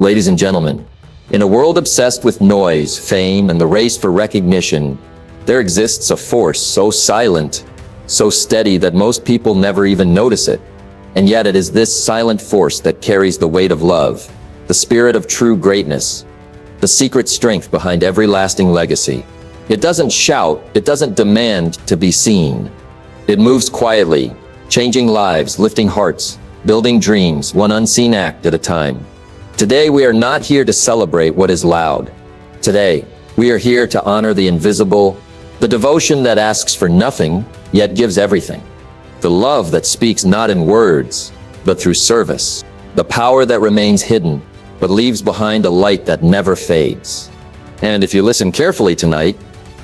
Ladies and gentlemen, in a world obsessed with noise, fame, and the race for recognition, there exists a force so silent, so steady that most people never even notice it. And yet it is this silent force that carries the weight of love, the spirit of true greatness, the secret strength behind every lasting legacy. It doesn't shout, it doesn't demand to be seen. It moves quietly, changing lives, lifting hearts, building dreams, one unseen act at a time. Today we are not here to celebrate what is loud. Today, we are here to honor the invisible, the devotion that asks for nothing, yet gives everything. The love that speaks not in words, but through service. The power that remains hidden, but leaves behind a light that never fades. And if you listen carefully tonight,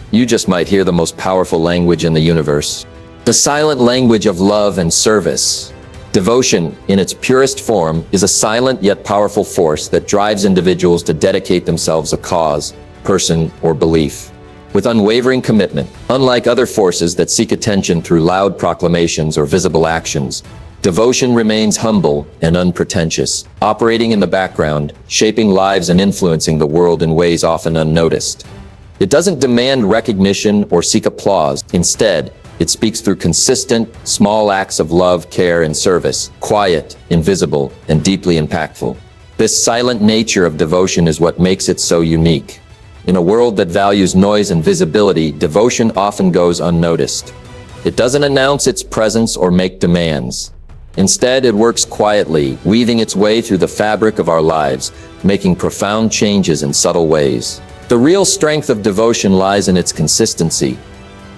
you just might hear the most powerful language in the universe. The silent language of love and service. Devotion, in its purest form, is a silent yet powerful force that drives individuals to dedicate themselves a cause, person, or belief. With unwavering commitment, unlike other forces that seek attention through loud proclamations or visible actions, devotion remains humble and unpretentious, operating in the background, shaping lives and influencing the world in ways often unnoticed. It doesn't demand recognition or seek applause. Instead, it speaks through consistent, small acts of love, care, and service, quiet, invisible, and deeply impactful. This silent nature of devotion is what makes it so unique. In a world that values noise and visibility, devotion often goes unnoticed. It doesn't announce its presence or make demands. Instead, it works quietly, weaving its way through the fabric of our lives, making profound changes in subtle ways. The real strength of devotion lies in its consistency.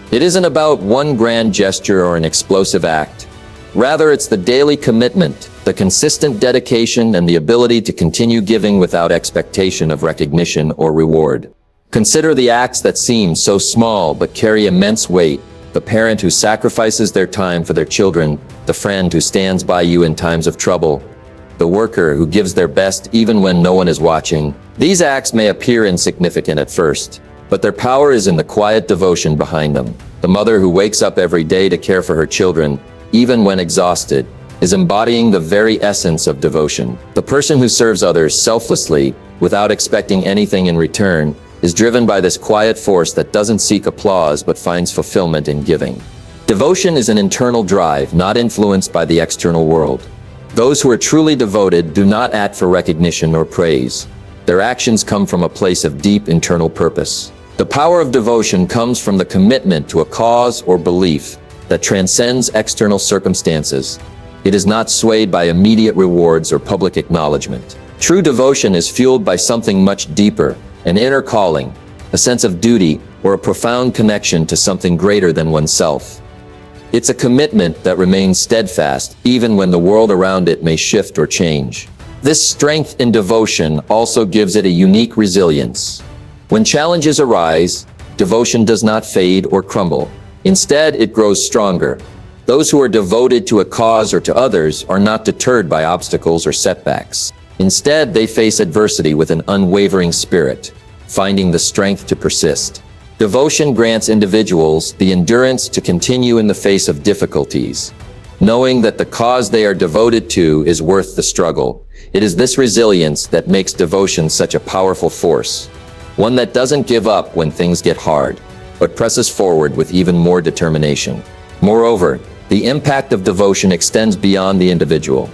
It isn't about one grand gesture or an explosive act. Rather, it's the daily commitment, the consistent dedication, and the ability to continue giving without expectation of recognition or reward. Consider the acts that seem so small but carry immense weight. The parent who sacrifices their time for their children, the friend who stands by you in times of trouble, the worker who gives their best even when no one is watching. These acts may appear insignificant at first, but their power is in the quiet devotion behind them. The mother who wakes up every day to care for her children, even when exhausted, is embodying the very essence of devotion. The person who serves others selflessly, without expecting anything in return, is driven by this quiet force that doesn't seek applause but finds fulfillment in giving. Devotion is an internal drive, not influenced by the external world. Those who are truly devoted do not act for recognition or praise. Their actions come from a place of deep internal purpose. The power of devotion comes from the commitment to a cause or belief that transcends external circumstances. It is not swayed by immediate rewards or public acknowledgement. True devotion is fueled by something much deeper, an inner calling, a sense of duty, or a profound connection to something greater than oneself. It's a commitment that remains steadfast even when the world around it may shift or change. This strength in devotion also gives it a unique resilience. When challenges arise, devotion does not fade or crumble. Instead, it grows stronger. Those who are devoted to a cause or to others are not deterred by obstacles or setbacks. Instead, they face adversity with an unwavering spirit, finding the strength to persist. Devotion grants individuals the endurance to continue in the face of difficulties, knowing that the cause they are devoted to is worth the struggle. It is this resilience that makes devotion such a powerful force, one that doesn't give up when things get hard, but presses forward with even more determination. Moreover, the impact of devotion extends beyond the individual.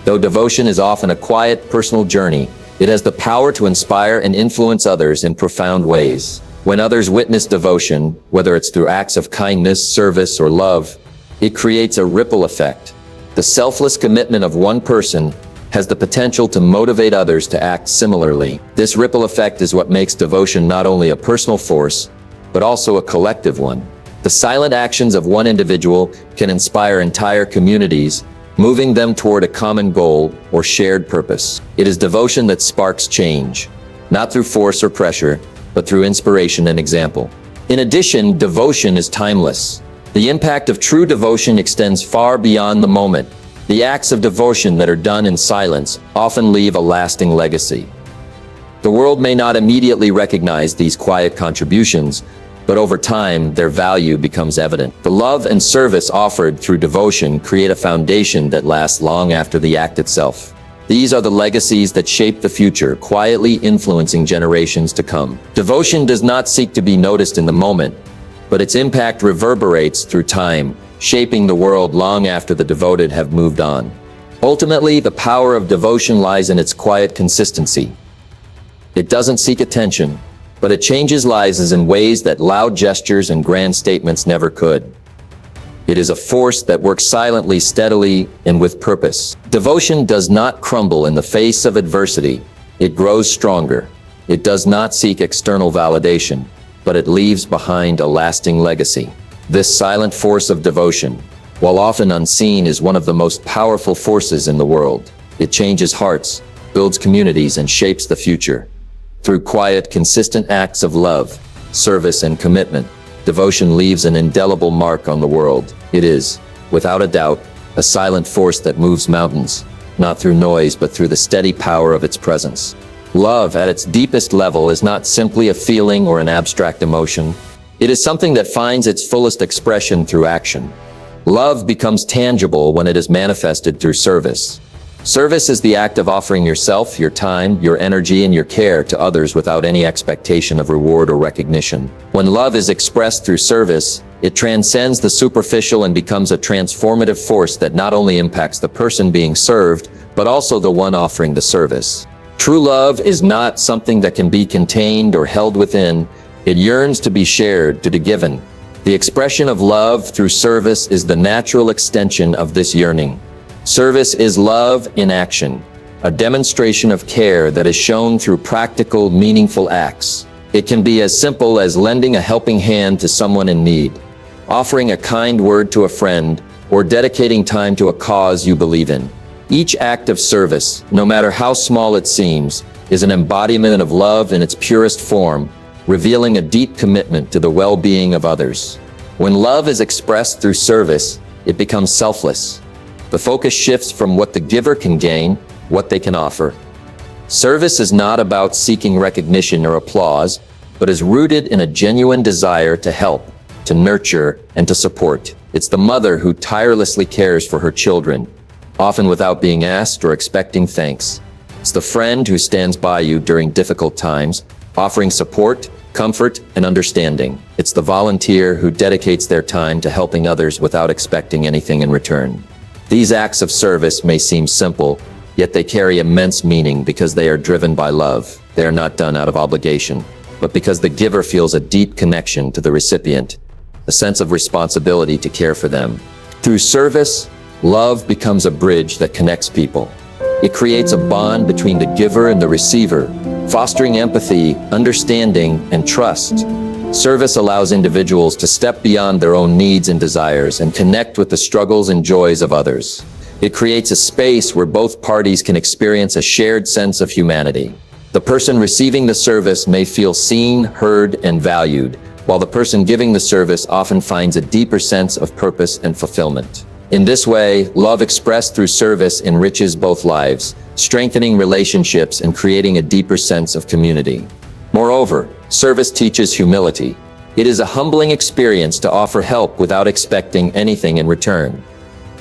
Though devotion is often a quiet, personal journey, it has the power to inspire and influence others in profound ways. When others witness devotion, whether it's through acts of kindness, service, or love, it creates a ripple effect. The selfless commitment of one person has the potential to motivate others to act similarly. This ripple effect is what makes devotion not only a personal force, but also a collective one. The silent actions of one individual can inspire entire communities, moving them toward a common goal or shared purpose. It is devotion that sparks change, not through force or pressure, but through inspiration and example. In addition, devotion is timeless. The impact of true devotion extends far beyond the moment. The acts of devotion that are done in silence often leave a lasting legacy. The world may not immediately recognize these quiet contributions, but over time, their value becomes evident. The love and service offered through devotion create a foundation that lasts long after the act itself. These are the legacies that shape the future, quietly influencing generations to come. Devotion does not seek to be noticed in the moment, but its impact reverberates through time, shaping the world long after the devoted have moved on. Ultimately, the power of devotion lies in its quiet consistency. It doesn't seek attention, but it changes lives in ways that loud gestures and grand statements never could. It is a force that works silently, steadily, and with purpose. Devotion does not crumble in the face of adversity. It grows stronger. It does not seek external validation, but it leaves behind a lasting legacy. This silent force of devotion, while often unseen, is one of the most powerful forces in the world. It changes hearts, builds communities, and shapes the future. Through quiet, consistent acts of love, service, and commitment, devotion leaves an indelible mark on the world. It is, without a doubt, a silent force that moves mountains, not through noise but through the steady power of its presence. Love, at its deepest level, is not simply a feeling or an abstract emotion. It is something that finds its fullest expression through action. Love becomes tangible when it is manifested through service. Service is the act of offering yourself, your time, your energy, and your care to others without any expectation of reward or recognition. When love is expressed through service, it transcends the superficial and becomes a transformative force that not only impacts the person being served, but also the one offering the service. True love is not something that can be contained or held within. It yearns to be shared, to be given. The expression of love through service is the natural extension of this yearning. Service is love in action, a demonstration of care that is shown through practical, meaningful acts. It can be as simple as lending a helping hand to someone in need, offering a kind word to a friend, or dedicating time to a cause you believe in. Each act of service, no matter how small it seems, is an embodiment of love in its purest form, revealing a deep commitment to the well-being of others. When love is expressed through service, it becomes selfless. The focus shifts from what the giver can gain, what they can offer. Service is not about seeking recognition or applause, but is rooted in a genuine desire to help, to nurture, and to support. It's the mother who tirelessly cares for her children, often without being asked or expecting thanks. It's the friend who stands by you during difficult times, offering support, comfort, and understanding. It's the volunteer who dedicates their time to helping others without expecting anything in return. These acts of service may seem simple, yet they carry immense meaning because they are driven by love. They are not done out of obligation, but because the giver feels a deep connection to the recipient, a sense of responsibility to care for them. Through service, love becomes a bridge that connects people. It creates a bond between the giver and the receiver, fostering empathy, understanding, and trust. Service allows individuals to step beyond their own needs and desires and connect with the struggles and joys of others. It creates a space where both parties can experience a shared sense of humanity. The person receiving the service may feel seen, heard, and valued, while the person giving the service often finds a deeper sense of purpose and fulfillment. In this way, love expressed through service enriches both lives, strengthening relationships and creating a deeper sense of community. Moreover, service teaches humility. It is a humbling experience to offer help without expecting anything in return.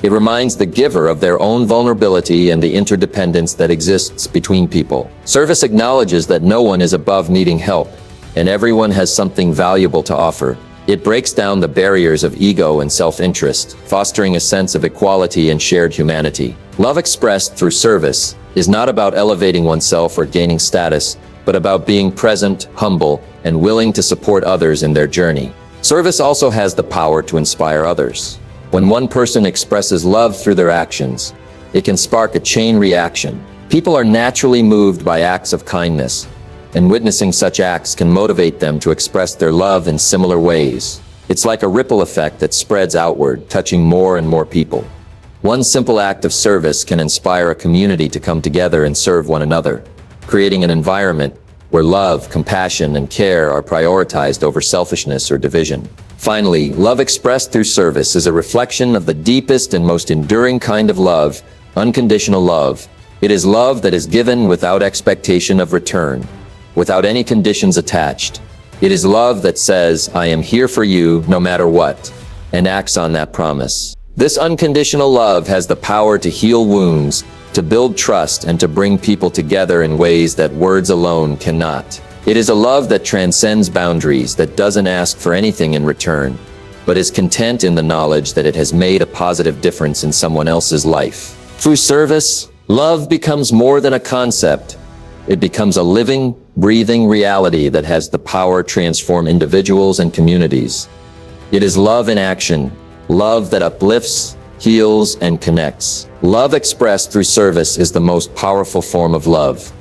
It reminds the giver of their own vulnerability and the interdependence that exists between people. Service acknowledges that no one is above needing help, and everyone has something valuable to offer. It breaks down the barriers of ego and self-interest, fostering a sense of equality and shared humanity. Love expressed through service is not about elevating oneself or gaining status, but about being present, humble, and willing to support others in their journey. Service also has the power to inspire others. When one person expresses love through their actions, it can spark a chain reaction. People are naturally moved by acts of kindness, and witnessing such acts can motivate them to express their love in similar ways. It's like a ripple effect that spreads outward, touching more and more people. One simple act of service can inspire a community to come together and serve one another, creating an environment where love, compassion, and care are prioritized over selfishness or division. Finally, love expressed through service is a reflection of the deepest and most enduring kind of love, unconditional love. It is love that is given without expectation of return, without any conditions attached. It is love that says, "I am here for you no matter what," and acts on that promise. This unconditional love has the power to heal wounds, to build trust, and to bring people together in ways that words alone cannot. It is a love that transcends boundaries, that doesn't ask for anything in return, but is content in the knowledge that it has made a positive difference in someone else's life. Through service, love becomes more than a concept. It becomes a living, breathing reality that has the power to transform individuals and communities. It is love in action, love that uplifts, heals, and connects. Love expressed through service is the most powerful form of love,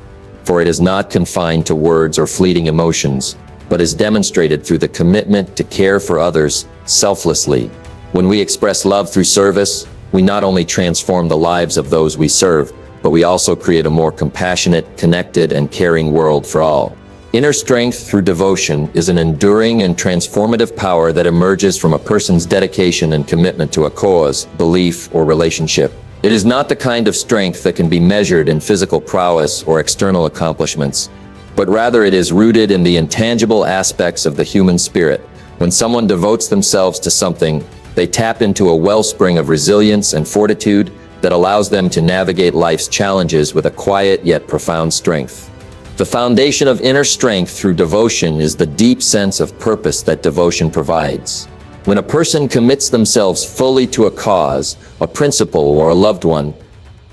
for it is not confined to words or fleeting emotions, but is demonstrated through the commitment to care for others selflessly. When we express love through service, we not only transform the lives of those we serve, but we also create a more compassionate, connected, and caring world for all. Inner strength through devotion is an enduring and transformative power that emerges from a person's dedication and commitment to a cause, belief, or relationship. It is not the kind of strength that can be measured in physical prowess or external accomplishments, but rather it is rooted in the intangible aspects of the human spirit. When someone devotes themselves to something, they tap into a wellspring of resilience and fortitude that allows them to navigate life's challenges with a quiet yet profound strength. The foundation of inner strength through devotion is the deep sense of purpose that devotion provides. When a person commits themselves fully to a cause, a principle, or a loved one,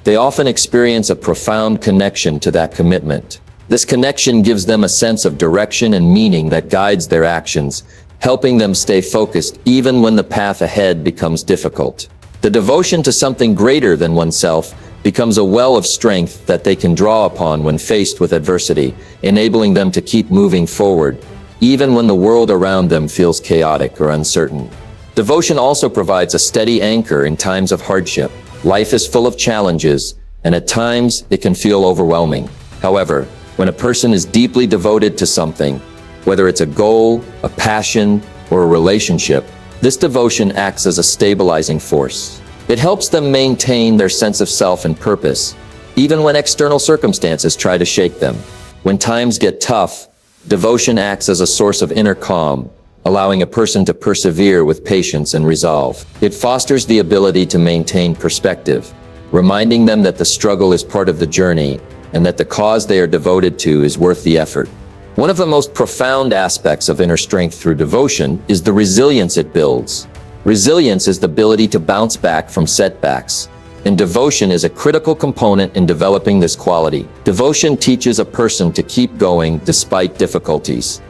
they often experience a profound connection to that commitment. This connection gives them a sense of direction and meaning that guides their actions, helping them stay focused even when the path ahead becomes difficult. The devotion to something greater than oneself becomes a well of strength that they can draw upon when faced with adversity, enabling them to keep moving forward, even when the world around them feels chaotic or uncertain. Devotion also provides a steady anchor in times of hardship. Life is full of challenges, and at times it can feel overwhelming. However, when a person is deeply devoted to something, whether it's a goal, a passion, or a relationship, this devotion acts as a stabilizing force. It helps them maintain their sense of self and purpose, even when external circumstances try to shake them. When times get tough, devotion acts as a source of inner calm, allowing a person to persevere with patience and resolve. It fosters the ability to maintain perspective, reminding them that the struggle is part of the journey and that the cause they are devoted to is worth the effort. One of the most profound aspects of inner strength through devotion is the resilience it builds. Resilience is the ability to bounce back from setbacks, and devotion is a critical component in developing this quality. Devotion teaches a person to keep going despite difficulties,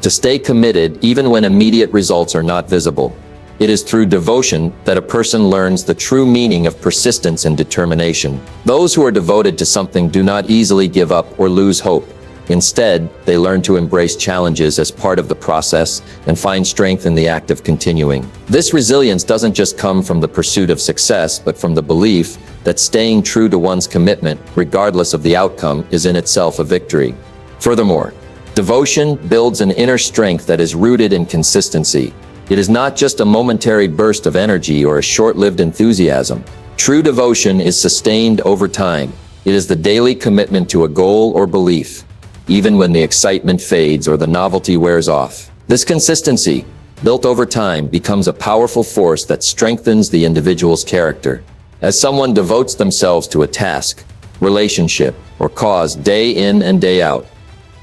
to stay committed even when immediate results are not visible. It is through devotion that a person learns the true meaning of persistence and determination. Those who are devoted to something do not easily give up or lose hope. Instead, they learn to embrace challenges as part of the process and find strength in the act of continuing. This resilience doesn't just come from the pursuit of success, but from the belief that staying true to one's commitment, regardless of the outcome, is in itself a victory. Furthermore, devotion builds an inner strength that is rooted in consistency. It is not just a momentary burst of energy or a short-lived enthusiasm. True devotion is sustained over time. It is the daily commitment to a goal or belief, even when the excitement fades or the novelty wears off. This consistency, built over time, becomes a powerful force that strengthens the individual's character. As someone devotes themselves to a task, relationship, or cause day in and day out,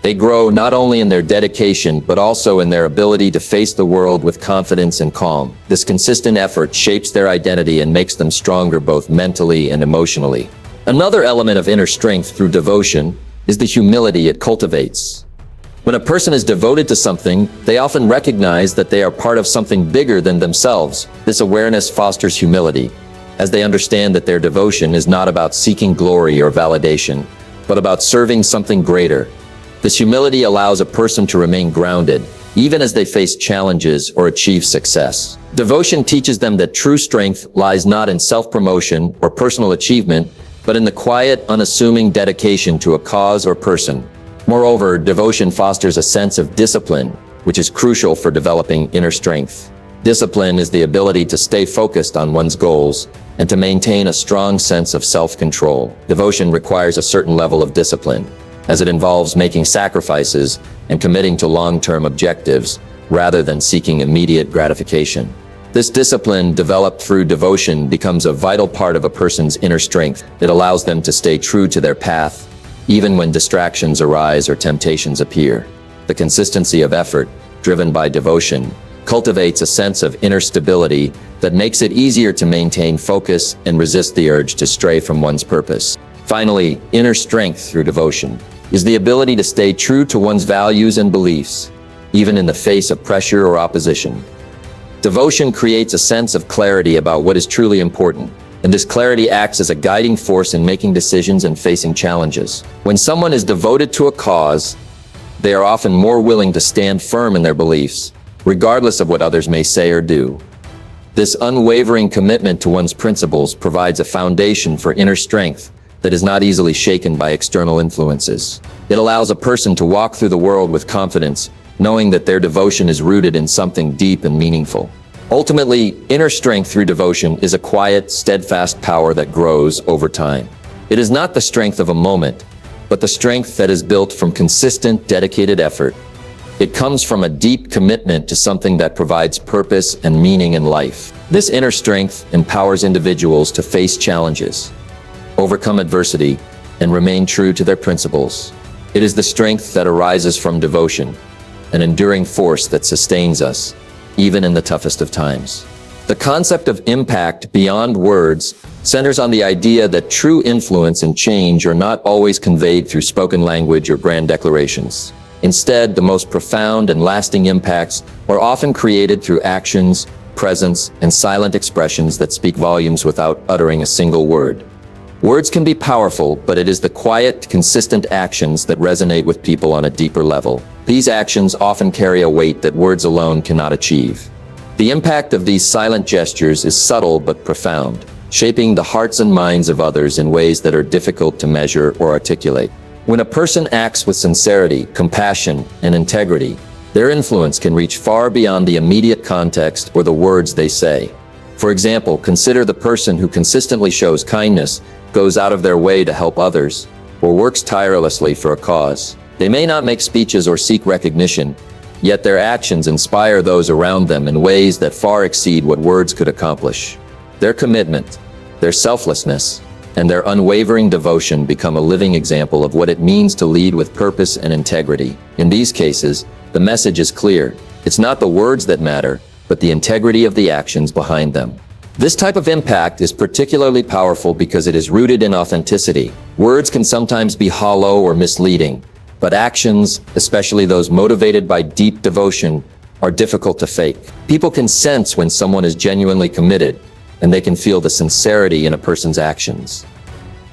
they grow not only in their dedication but also in their ability to face the world with confidence and calm. This consistent effort shapes their identity and makes them stronger both mentally and emotionally. Another element of inner strength through devotion is the humility it cultivates. When a person is devoted to something, they often recognize that they are part of something bigger than themselves. This awareness fosters humility, as they understand that their devotion is not about seeking glory or validation, but about serving something greater. This humility allows a person to remain grounded, even as they face challenges or achieve success. Devotion teaches them that true strength lies not in self-promotion or personal achievement, but in the quiet, unassuming dedication to a cause or person. Moreover, devotion fosters a sense of discipline, which is crucial for developing inner strength. Discipline is the ability to stay focused on one's goals and to maintain a strong sense of self-control. Devotion requires a certain level of discipline, as it involves making sacrifices and committing to long-term objectives rather than seeking immediate gratification. This discipline, developed through devotion, becomes a vital part of a person's inner strength. It allows them to stay true to their path, even when distractions arise or temptations appear. The consistency of effort, driven by devotion, cultivates a sense of inner stability that makes it easier to maintain focus and resist the urge to stray from one's purpose. Finally, inner strength through devotion is the ability to stay true to one's values and beliefs, even in the face of pressure or opposition. Devotion creates a sense of clarity about what is truly important, and this clarity acts as a guiding force in making decisions and facing challenges. When someone is devoted to a cause, they are often more willing to stand firm in their beliefs, regardless of what others may say or do. This unwavering commitment to one's principles provides a foundation for inner strength that is not easily shaken by external influences. It allows a person to walk through the world with confidence, knowing that their devotion is rooted in something deep and meaningful. Ultimately, inner strength through devotion is a quiet, steadfast power that grows over time. It is not the strength of a moment, but the strength that is built from consistent, dedicated effort. It comes from a deep commitment to something that provides purpose and meaning in life. This inner strength empowers individuals to face challenges, overcome adversity, and remain true to their principles. It is the strength that arises from devotion, an enduring force that sustains us, even in the toughest of times. The concept of impact beyond words centers on the idea that true influence and change are not always conveyed through spoken language or grand declarations. Instead, the most profound and lasting impacts are often created through actions, presence, and silent expressions that speak volumes without uttering a single word. Words can be powerful, but it is the quiet, consistent actions that resonate with people on a deeper level. These actions often carry a weight that words alone cannot achieve. The impact of these silent gestures is subtle but profound, shaping the hearts and minds of others in ways that are difficult to measure or articulate. When a person acts with sincerity, compassion, and integrity, their influence can reach far beyond the immediate context or the words they say. For example, consider the person who consistently shows kindness, goes out of their way to help others, or works tirelessly for a cause. They may not make speeches or seek recognition, yet their actions inspire those around them in ways that far exceed what words could accomplish. Their commitment, their selflessness, and their unwavering devotion become a living example of what it means to lead with purpose and integrity. In these cases, the message is clear. It's not the words that matter, but the integrity of the actions behind them. This type of impact is particularly powerful because it is rooted in authenticity. Words can sometimes be hollow or misleading, but actions, especially those motivated by deep devotion, are difficult to fake. People can sense when someone is genuinely committed, and they can feel the sincerity in a person's actions.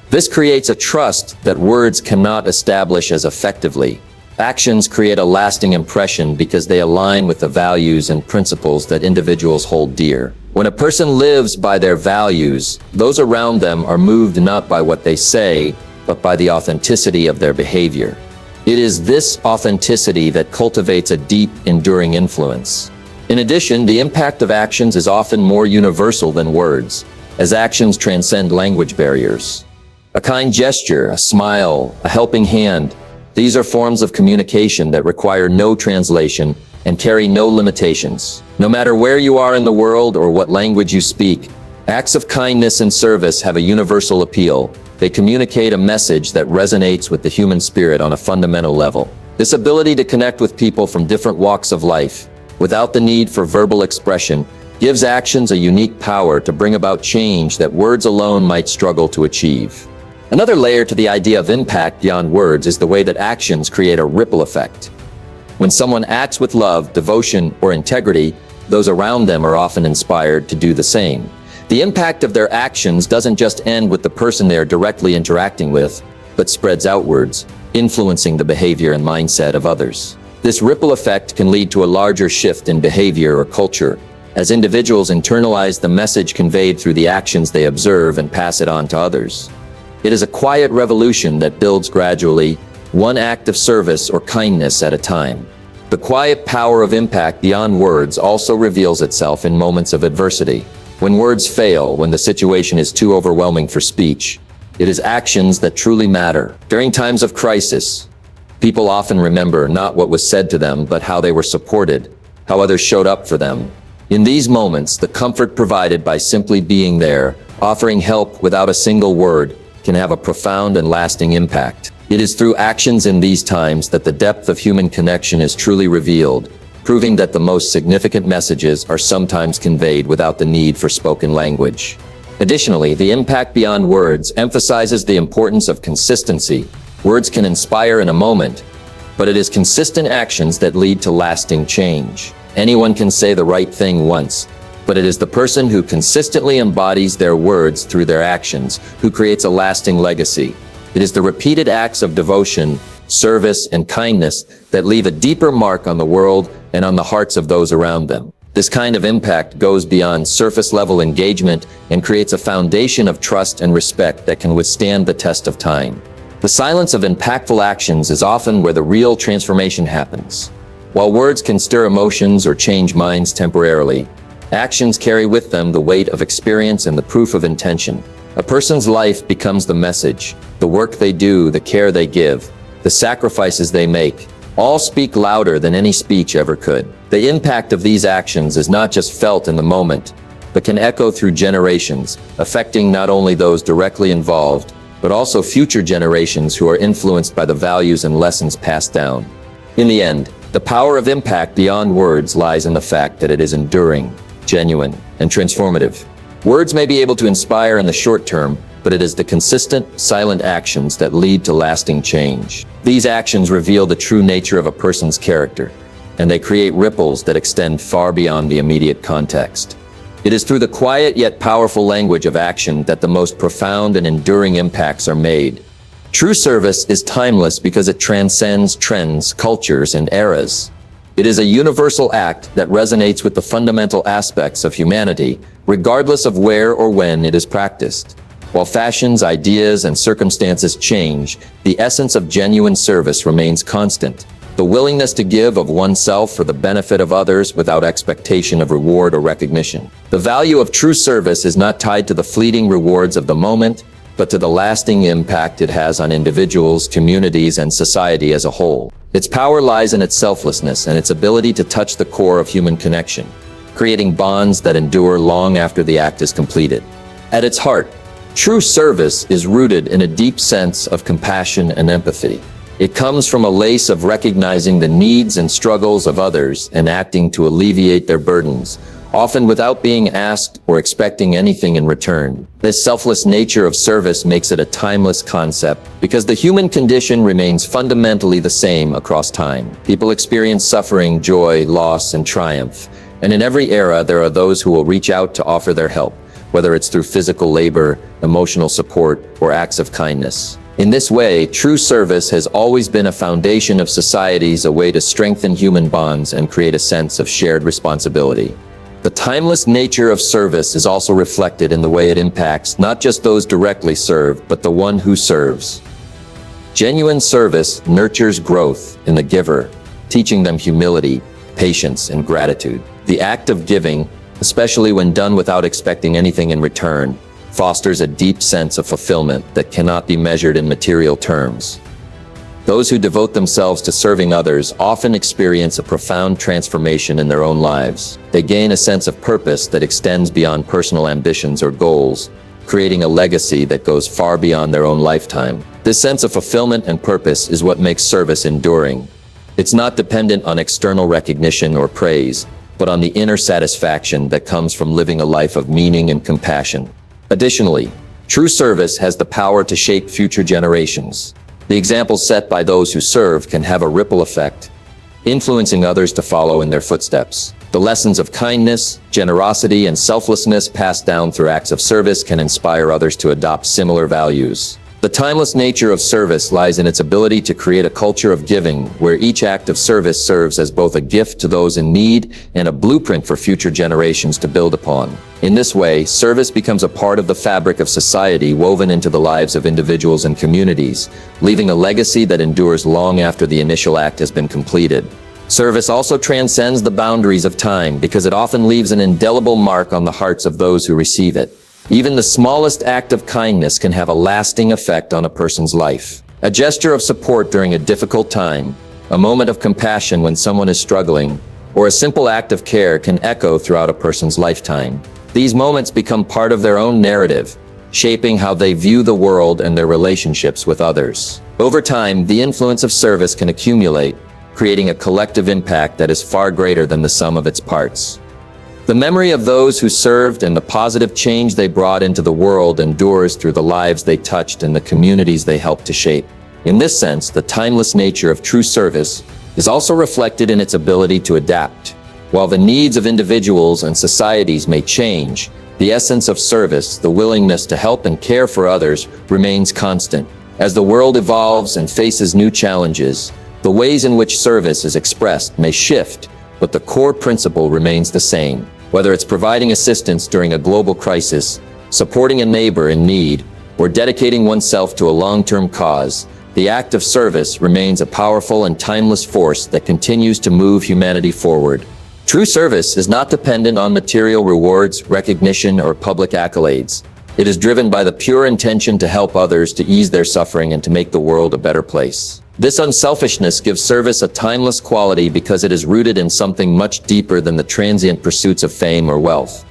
This creates a trust that words cannot establish as effectively. Actions create a lasting impression because they align with the values and principles that individuals hold dear. When a person lives by their values, those around them are moved not by what they say, but by the authenticity of their behavior. It is this authenticity that cultivates a deep, enduring influence. In addition, the impact of actions is often more universal than words, as actions transcend language barriers. A kind gesture, a smile, a helping hand, these are forms of communication that require no translation and carry no limitations. No matter where you are in the world or what language you speak, acts of kindness and service have a universal appeal. They communicate a message that resonates with the human spirit on a fundamental level. This ability to connect with people from different walks of life, without the need for verbal expression, gives actions a unique power to bring about change that words alone might struggle to achieve. Another layer to the idea of impact beyond words is the way that actions create a ripple effect. When someone acts with love, devotion, or integrity, those around them are often inspired to do the same. The impact of their actions doesn't just end with the person they are directly interacting with, but spreads outwards, influencing the behavior and mindset of others. This ripple effect can lead to a larger shift in behavior or culture, as individuals internalize the message conveyed through the actions they observe and pass it on to others. It is a quiet revolution that builds gradually, one act of service or kindness at a time. The quiet power of impact beyond words also reveals itself in moments of adversity. When words fail, when the situation is too overwhelming for speech, it is actions that truly matter. During times of crisis, people often remember not what was said to them, but how they were supported, how others showed up for them, In these moments, the comfort provided by simply being there, offering help without a single word, can have a profound and lasting impact. It is through actions in these times that the depth of human connection is truly revealed, proving that the most significant messages are sometimes conveyed without the need for spoken language. Additionally, the impact beyond words emphasizes the importance of consistency. Words can inspire in a moment, but it is consistent actions that lead to lasting change. Anyone can say the right thing once, but it is the person who consistently embodies their words through their actions who creates a lasting legacy. It is the repeated acts of devotion, service, and kindness that leave a deeper mark on the world and on the hearts of those around them. This kind of impact goes beyond surface-level engagement and creates a foundation of trust and respect that can withstand the test of time. The silence of impactful actions is often where the real transformation happens. While words can stir emotions or change minds temporarily, actions carry with them the weight of experience and the proof of intention. A person's life becomes the message. The work they do, the care they give, the sacrifices they make, all speak louder than any speech ever could. The impact of these actions is not just felt in the moment, but can echo through generations, affecting not only those directly involved, but also future generations who are influenced by the values and lessons passed down. In the end, the power of impact beyond words lies in the fact that it is enduring, genuine, and transformative. Words may be able to inspire in the short term, but it is the consistent, silent actions that lead to lasting change. These actions reveal the true nature of a person's character, and they create ripples that extend far beyond the immediate context. It is through the quiet yet powerful language of action that the most profound and enduring impacts are made. True service is timeless because it transcends trends, cultures, and eras. It is a universal act that resonates with the fundamental aspects of humanity, regardless of where or when it is practiced. While fashions, ideas, and circumstances change, the essence of genuine service remains constant. The willingness to give of oneself for the benefit of others without expectation of reward or recognition. The value of true service is not tied to the fleeting rewards of the moment, but to the lasting impact it has on individuals, communities, and society as a whole. Its power lies in its selflessness and its ability to touch the core of human connection, creating bonds that endure long after the act is completed. At its heart, true service is rooted in a deep sense of compassion and empathy. It comes from a place of recognizing the needs and struggles of others and acting to alleviate their burdens, often without being asked or expecting anything in return. This selfless nature of service makes it a timeless concept because the human condition remains fundamentally the same across time. People experience suffering, joy, loss, and triumph. And in every era, there are those who will reach out to offer their help, whether it's through physical labor, emotional support, or acts of kindness. In this way, true service has always been a foundation of societies, a way to strengthen human bonds and create a sense of shared responsibility. The timeless nature of service is also reflected in the way it impacts not just those directly served, but the one who serves. Genuine service nurtures growth in the giver, teaching them humility, patience, and gratitude. The act of giving, especially when done without expecting anything in return, fosters a deep sense of fulfillment that cannot be measured in material terms. Those who devote themselves to serving others often experience a profound transformation in their own lives. They gain a sense of purpose that extends beyond personal ambitions or goals, creating a legacy that goes far beyond their own lifetime. This sense of fulfillment and purpose is what makes service enduring. It's not dependent on external recognition or praise, but on the inner satisfaction that comes from living a life of meaning and compassion. Additionally, true service has the power to shape future generations. The examples set by those who serve can have a ripple effect, influencing others to follow in their footsteps. The lessons of kindness, generosity, and selflessness passed down through acts of service can inspire others to adopt similar values. The timeless nature of service lies in its ability to create a culture of giving, where each act of service serves as both a gift to those in need and a blueprint for future generations to build upon. In this way, service becomes a part of the fabric of society, woven into the lives of individuals and communities, leaving a legacy that endures long after the initial act has been completed. Service also transcends the boundaries of time because it often leaves an indelible mark on the hearts of those who receive it. Even the smallest act of kindness can have a lasting effect on a person's life. A gesture of support during a difficult time, a moment of compassion when someone is struggling, or a simple act of care can echo throughout a person's lifetime. These moments become part of their own narrative, shaping how they view the world and their relationships with others. Over time, the influence of service can accumulate, creating a collective impact that is far greater than the sum of its parts. The memory of those who served and the positive change they brought into the world endures through the lives they touched and the communities they helped to shape. In this sense, the timeless nature of true service is also reflected in its ability to adapt. While the needs of individuals and societies may change, the essence of service, the willingness to help and care for others, remains constant. As the world evolves and faces new challenges, the ways in which service is expressed may shift, but the core principle remains the same. Whether it's providing assistance during a global crisis, supporting a neighbor in need, or dedicating oneself to a long-term cause, the act of service remains a powerful and timeless force that continues to move humanity forward. True service is not dependent on material rewards, recognition, or public accolades. It is driven by the pure intention to help others, to ease their suffering, and to make the world a better place. This unselfishness gives service a timeless quality because it is rooted in something much deeper than the transient pursuits of fame or wealth.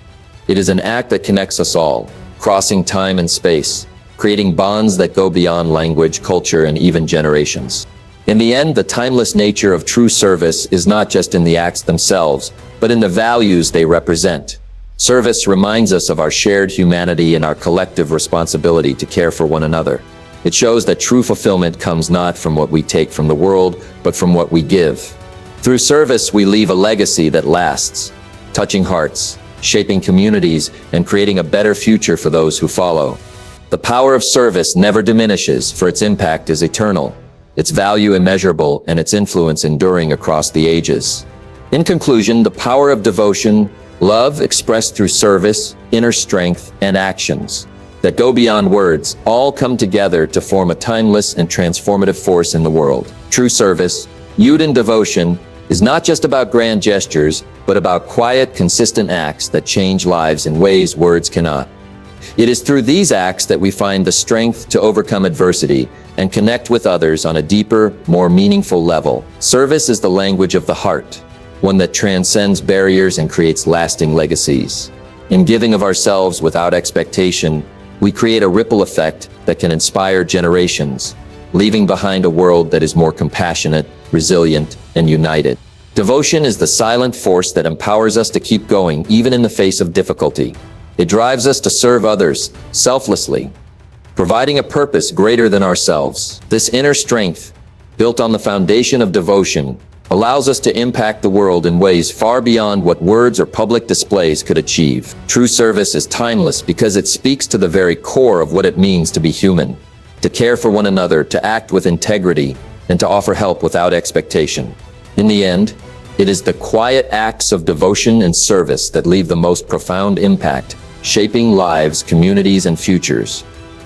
It is an act that connects us all, crossing time and space, creating bonds that go beyond language, culture, and even generations. In the end, the timeless nature of true service is not just in the acts themselves, but in the values they represent. Service reminds us of our shared humanity and our collective responsibility to care for one another. It shows that true fulfillment comes not from what we take from the world, but from what we give. Through service, we leave a legacy that lasts, touching hearts, shaping communities, and creating a better future for those who follow. The power of service never diminishes, for its impact is eternal, its value immeasurable, and its influence enduring across the ages. In conclusion, the power of devotion, love expressed through service, inner strength, and actions that go beyond words, all come together to form a timeless and transformative force in the world. True service, viewed in devotion, is not just about grand gestures, but about quiet, consistent acts that change lives in ways words cannot. It is through these acts that we find the strength to overcome adversity and connect with others on a deeper, more meaningful level. Service is the language of the heart, one that transcends barriers and creates lasting legacies. In giving of ourselves without expectation, we create a ripple effect that can inspire generations, leaving behind a world that is more compassionate, resilient, and united. Devotion is the silent force that empowers us to keep going even in the face of difficulty. It drives us to serve others selflessly, providing a purpose greater than ourselves. This inner strength, built on the foundation of devotion, allows us to impact the world in ways far beyond what words or public displays could achieve. True service is timeless because it speaks to the very core of what it means to be human, to care for one another, to act with integrity, and to offer help without expectation. In the end, it is the quiet acts of devotion and service that leave the most profound impact, shaping lives, communities, and futures.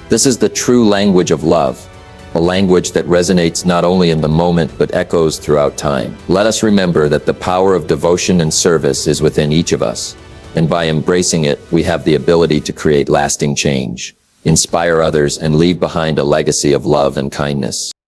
This is the true language of love, a language that resonates not only in the moment but echoes throughout time. Let us remember that the power of devotion and service is within each of us, and by embracing it, we have the ability to create lasting change, inspire others, and leave behind a legacy of love and kindness.